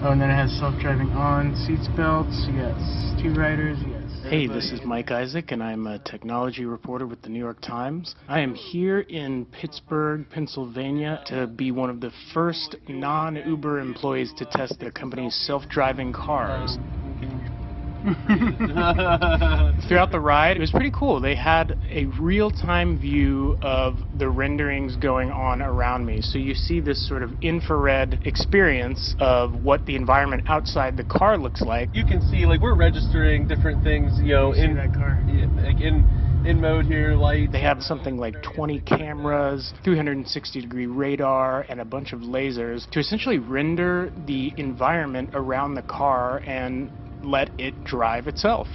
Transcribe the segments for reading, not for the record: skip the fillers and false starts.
Oh, and then it has self-driving on, seats belts, yes, 2 riders, yes. Hey, this is Mike Isaac, and I'm a technology reporter with the New York Times. I am here in Pittsburgh, Pennsylvania, to be one of the first non-Uber employees to test the company's self-driving cars. Throughout the ride, it was pretty cool. They had a real-time view of the renderings going on around me. So you see this sort of infrared experience of what the environment outside the car looks like. You can see, like, we're registering different things, you know, in that car. like in mode here, lights. They have something like 20 cameras, 360-degree radar, and a bunch of lasers to essentially render the environment around the car and let it drive itself.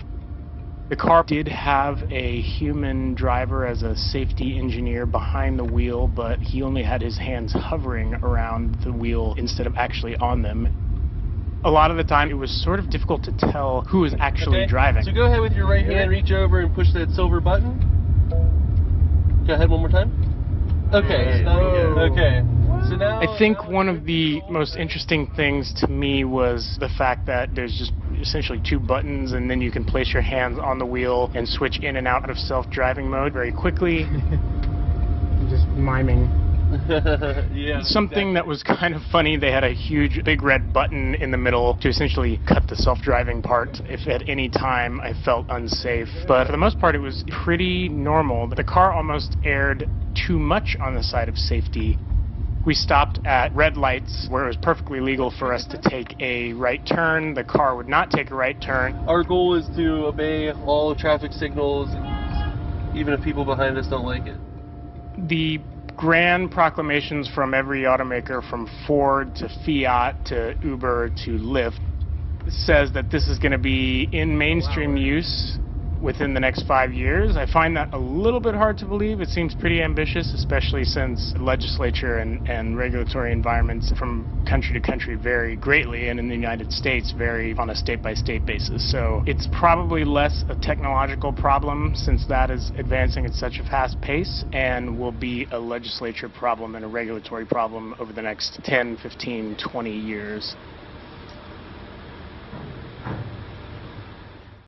The car did have a human driver as a safety engineer behind the wheel, but he only had his hands hovering around the wheel instead of actually on them. A lot of the time, it was sort of difficult to tell who was actually driving. So go ahead with your right hand, reach over and push that silver button. Go ahead one more time. Okay. Okay. So now, I think one of the most interesting things to me was the fact that there's just essentially 2 buttons, and then you can place your hands on the wheel and switch in and out of self-driving mode very quickly. Just miming. yeah. Something that was kind of funny, they had a huge big red button in the middle to essentially cut the self-driving part if at any time I felt unsafe. But for the most part, it was pretty normal. The car almost erred too much on the side of safety. We stopped at red lights where it was perfectly legal for us to take a right turn. The car would not take a right turn. Our goal is to obey all traffic signals, even if people behind us don't like it. The grand proclamations from every automaker, from Ford to Fiat to Uber to Lyft, says that this is going to be in mainstream use within the next 5 years. I find that a little bit hard to believe. It seems pretty ambitious, especially since legislature and regulatory environments from country to country vary greatly, and in the United States vary on a state-by-state basis. So it's probably less a technological problem, since that is advancing at such a fast pace, and will be a legislature problem and a regulatory problem over the next 10, 15, 20 years.